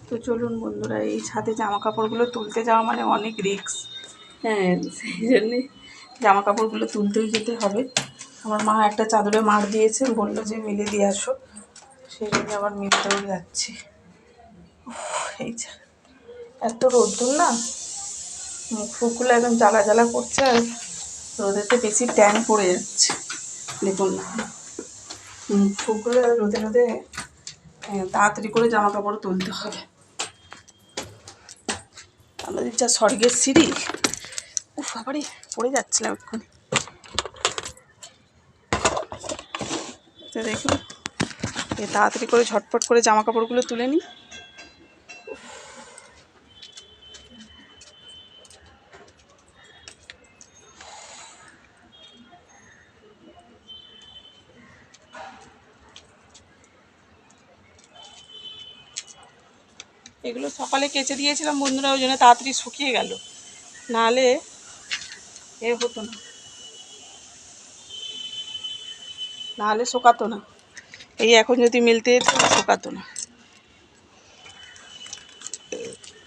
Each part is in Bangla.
তো চলুন বন্ধুরা, এই ছাদে জামা কাপড়গুলো তুলতে যাওয়া মানে অনেক রিস্ক। হ্যাঁ, সেই জন্যে জামা কাপড়গুলো তুলতেই যেতে হবে। আমার মা একটা চাদরে মার দিয়েছে, বললো যে মিলে দিয়ে আসো, সেই জন্য আবার মিলতেও যাচ্ছি। এই এত রোদ্দুর না, মুখ ফুকগুলো একদম জ্বালা জ্বালা করছে, আর রোদেতে বেশি ট্যান পড়ে যাচ্ছে। দেখুন না, মুখ ফুকগুলো রোদে রোদে তাড়াতাড়ি করে জামা কাপড় তুলতে হবে। আমাদের যা স্বর্গের সিঁড়ি, উফ আবারই পড়ে যাচ্ছিলাম এক্ষুনি। তো দেখুন, তাড়াতাড়ি করে ঝটপট করে জামা কাপড়গুলো তুলে নিই। এগুলো সকালে কেচে দিয়েছিলাম বন্ধুরা, ওই জন্য তাড়াতাড়ি শুকিয়ে গেল, নাহলে এ হতো না, নাহলে শোকাতো না। এই এখন যদি মিলতে যেত শোকাতো না।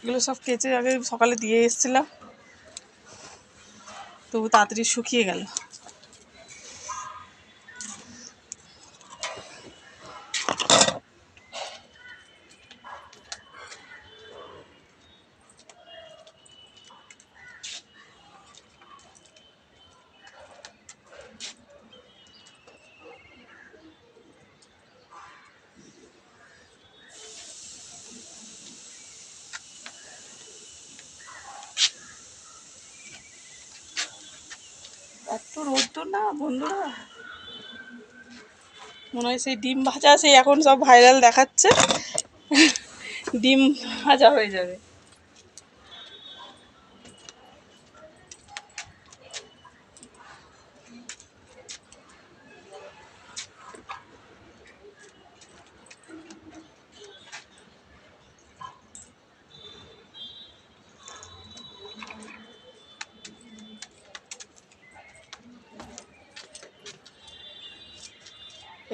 এগুলো সব কেচে আগে সকালে দিয়ে এসেছিলাম, তবু তাড়াতাড়ি শুকিয়ে গেল। এত রোদ্দুর না বন্ধুরা, মনে হয় সেই ডিম ভাজা, সেই এখন সব ভাইরাল দেখাচ্ছে, ডিম ভাজা হয়ে যাবে।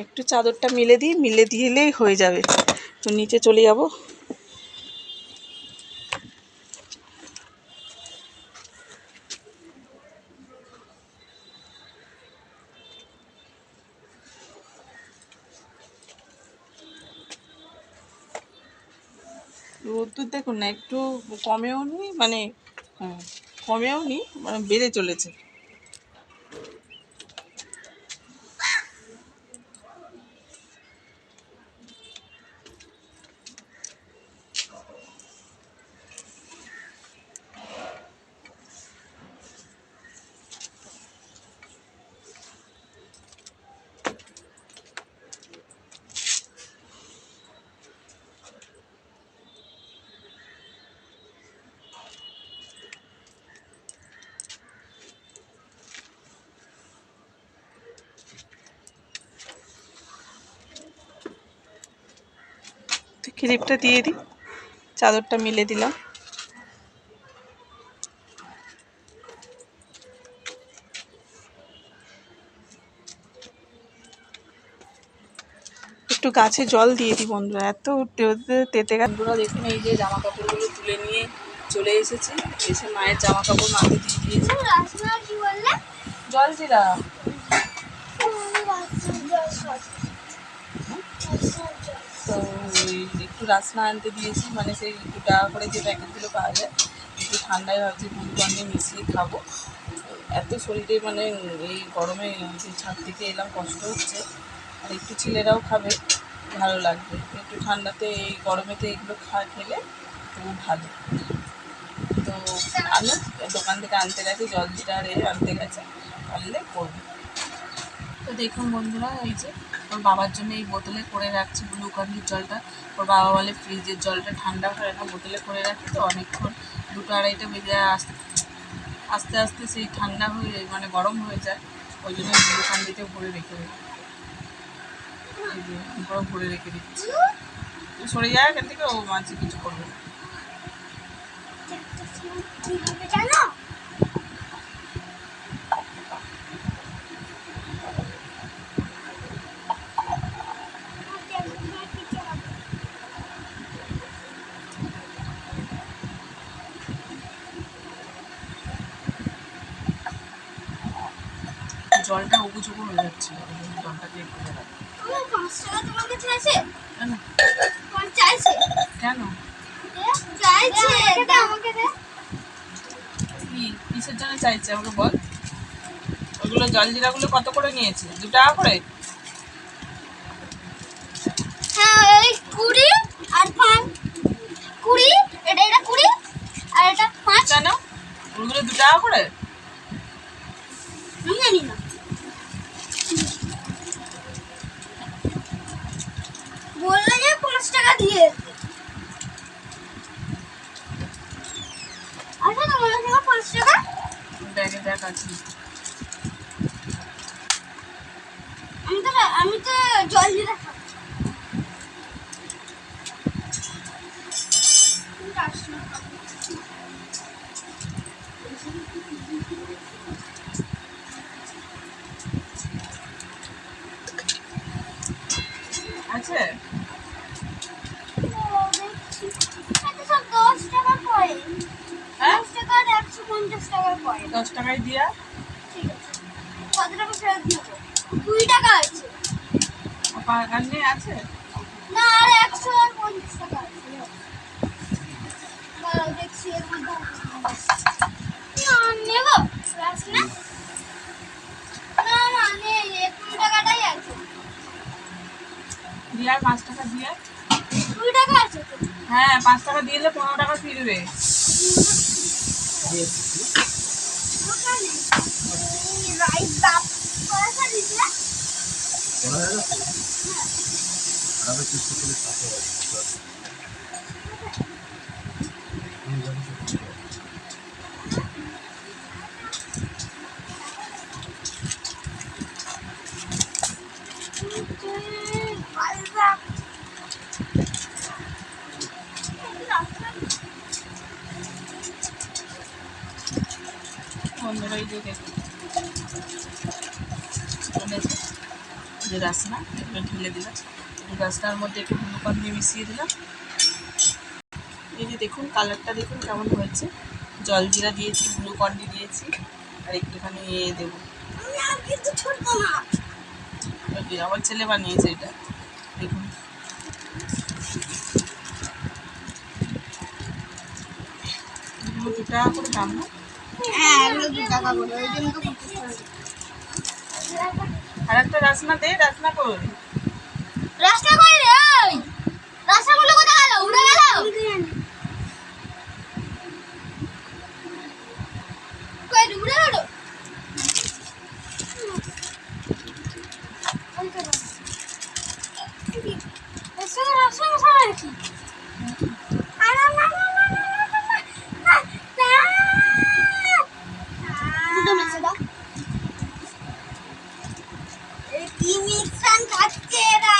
একটু চাদরটা মিলে দিই, মিলে দিলেই হয়ে যাবে। তো নিচে চলে যাব। রোদ্দুর দেখুন না, একটু কমেও নি, মানে হ্যাঁ কমেও নি, মানে বেড়ে চলেছে। ক্লিপটা দিয়ে দিই, চাদরটা মিলে দিলাম। একটু গাছে জল দিয়ে দিই বন্ধুরা, এত তেতে বন্ধুরা দেখুন, এই যে জামা কাপড়গুলো তুলে নিয়ে চলে এসেছি, এসে মায়ের জামা কাপড় মাকে দিয়ে দিয়েছি। জল দিলাম, তো একটু রাসনা আনতে দিয়েছি, মানে সেই 2 টাকা করে যে প্যাকেটগুলো পাওয়া যায়, একটু ঠান্ডায় ভাবছি দুধ মিশিয়ে খাবো। এত শরীরে মানে এই গরমে যে ছাদ থেকে এলাম, কষ্ট হচ্ছে, আর একটু ছেলেরাও খাবে, ভালো লাগবে একটু ঠান্ডাতে, এই গরমেতে এগুলো খেলে খুব ভালো। তো আমি দোকান থেকে আনতে গেছি, জল দিটারে আনতে গেছে, পারলে করবো। তো দেখুন বন্ধুরা, এই যে ওর বাবার জন্য এই বোতলে করে রাখছি গ্লুকন্ডির জলটা। ওর বাবা বলে ফ্রিজের জলটা ঠান্ডা হয় না, বোতলে করে রাখি তো অনেকক্ষণ, 2টা 2:30 বেজে আস্তে আস্তে সেই ঠান্ডা হয়ে মানে গরম হয়ে যায়, ওই জন্য গ্লুকন্ডিতে ভরে রেখে দিই। এই যে পুরো ভরে রেখে দিচ্ছি, সরে যায় এখান থেকে, ও মাঝে কিছু করবে না। জলটা উবুচুবু হয়ে যাচ্ছে, জলটাকে একটু দেখাবো। 5 টাকা তোমার কাছে আছে? কেন তোমার চাইছে? কেন চাইছে, এটা আমাকে দে। কি কিসের জন্য চাইছে আমাকে বল। ওগুলো জলজিরাগুলো কত করে নিয়েছে? 2 টাকা করে? হ্যাঁ, এই 20 আর 5 20, এটা 20 আর এটা 5। কেন ওগুলো 2 টাকা করে? আমি জানি না, বললো যে 5 টাকা দিয়ে। আচ্ছা, তোমার কাছে 5 টাকা? ব্যাগে দেখ আছে। আমি তো জল দিয়ে খাবো। আছে সব 10 টাকা পড়ে। হ্যাঁ 10 টাকা আর 150 টাকা পড়ে। 10 টাকায় দিয়া। ঠিক আছে, কত টাকা ফেরত দিব? 2 টাকা আছে। আর নেই আছে? না, আর 150 টাকা আছে। দাঁড়াও, দেখছি এর মধ্যে না নেব। রাসনা না নেই, 2 টাকাটাই আছে। দিয়া 5 টাকা দিয়ে। 2 টাকা আছে তো। হ্যাঁ 5 টাকা দিলে 15 টাকা ফিরবে। ওখানে রাইট বাপ পয়সা দিছে। বন্ধুরা এই যে দেখুন বলেছে যে রাসনা এগুলো ঢেলে দিলাম, রাসনার মধ্যে একটু গ্লুকন দিয়ে মিশিয়ে দিলাম। এই যে দেখুন কালারটা দেখুন কেমন হয়েছে। জলজিরা দিয়েছি, গ্লুকন ডি দিয়েছি, আর একটুখানি দেবো। আর কিছু ছুটবো না। ওই আমার ছেলে বানিয়েছে এটা দেখুন। এগুলো 2 টাকা করে দাম না? হ্যাঁ, এগুলো 2 টাকা করে, ওই জন্য তো 50 টাকা। আর একটা রাসনা দে, রাসনা কই? রাস্তা কই রে? ওই রাস্তাগুলো কোথায় গেল? উড়ে গেল? কই রে, উড়ে গেল? রাস্তা কোথায় কি? আরে না না না না না না না দুটো মেছে দাও। কি মিক্সান খাচ্ছে এরা?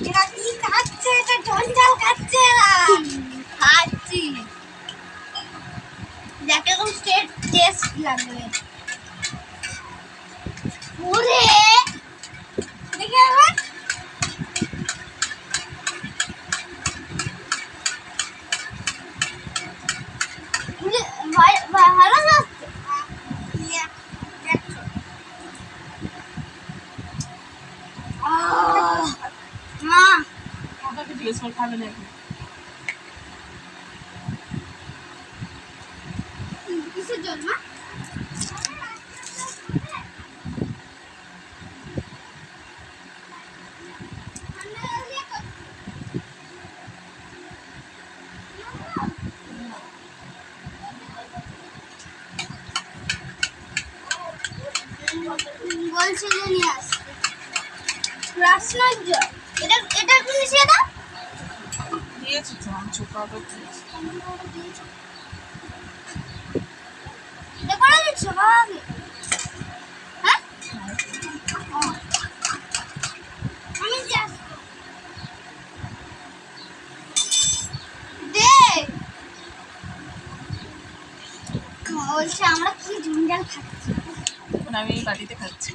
এরা কি খাচ্ছে? এটা জঞ্জাল খাচ্ছে এরা। খাচ্ছি, দেখ এরকম স্টেট টেস্ট লাগবে। ওরে দেখে আবার ভালো লাগছে। মা ওটাকে জিজ্ঞেস করে খাবে না এখন। কিসের জন্য? বলছে যে নিয়ে আসতে রাসনার জল। এটা একটু মিশিয়ে দাও। দিয়েছি তো আমি ছোট পাউডার দিয়েছি। এটা করে দিচ্ছ বাবাকে? হ্যাঁ, আমি যাস দে। বলছে আমরা কি জঞ্জাল খাচ্ছি। এখন আমি এই বাটিতে খাচ্ছি।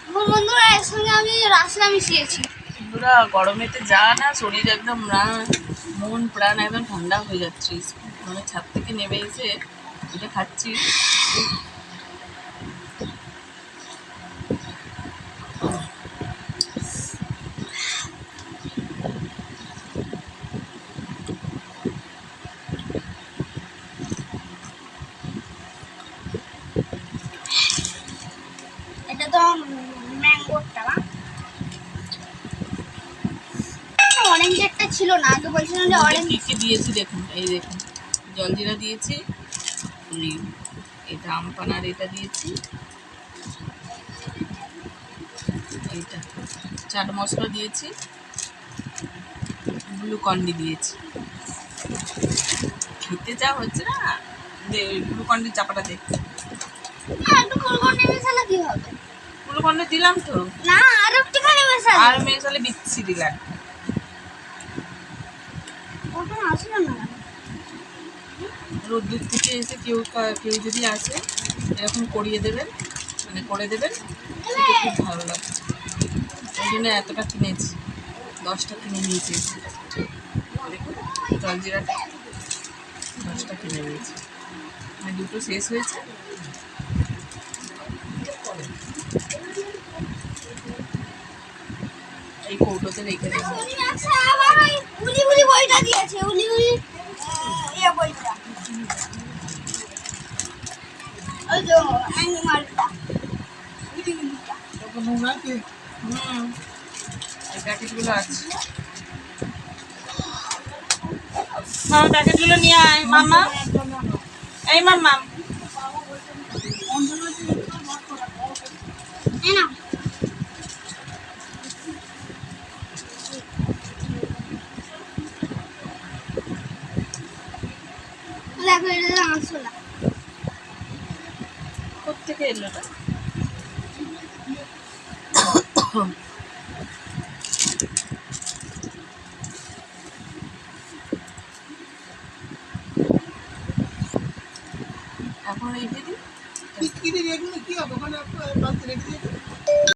আমার বন্ধুরা এর সঙ্গে আমি রাসনা মিশিয়েছি। বন্ধুরা গরমেতে যা না শরীর একদম মন প্রাণ একদম ঠান্ডা হয়ে যাচ্ছে। মানে ছাদ থেকে নেমে এসে এটা খাচ্ছি, অরেঞ্জ একটা ছিল না, আগে বলছিলাম যে অরেঞ্জ। কি কি দিয়েছি দেখুন, এই দেখুন জলজিরা দিয়েছি, এটা আমপানার এটা দিয়েছি, এইটা চাট মশলা দিয়েছি, গ্লুকন্ডি দিয়েছি। খেতে যা হচ্ছে না, গ্লুকন্ডির চাপাটা দেখ। একটু গোলগন্ডি মেশালে কি হবে? গ্লুকন্ডি দিলাম তো, না আর একটুখানি মেশালে। আর মেশালে বিচ্ছিরি লাগবে। ওটা আসলে না। রোদ্দুর থেকে এসে কেউ কেউ যদি আসে এরকম করিয়ে দেবেন, মানে করে দেবেন, খেতে খুব ভালো লাগে। ওই জন্য এতটা কিনেছি, 10টা কিনে নিয়েছি। দেখুন জলজিরাটা 10টা কিনে নিয়েছি, মানে 2টো শেষ হয়েছে। এই কৌটোতে রেখে দেবো। আচ্ছা আবার ওই উলি উলি বইটা দিয়েছে, উলি উলি বইটা, ওই যে অ্যানিমালটা, উলি উলিটা। এই প্যাকেটগুলো আছে, মামা প্যাকেটগুলো নিয়ে আয় মামা, এই মামা। এই নাও। দেখো এটা মশলা। কোত্থেকে এলো এটা? এখন এই দিদি কি রেখে কি হবে ওখানে?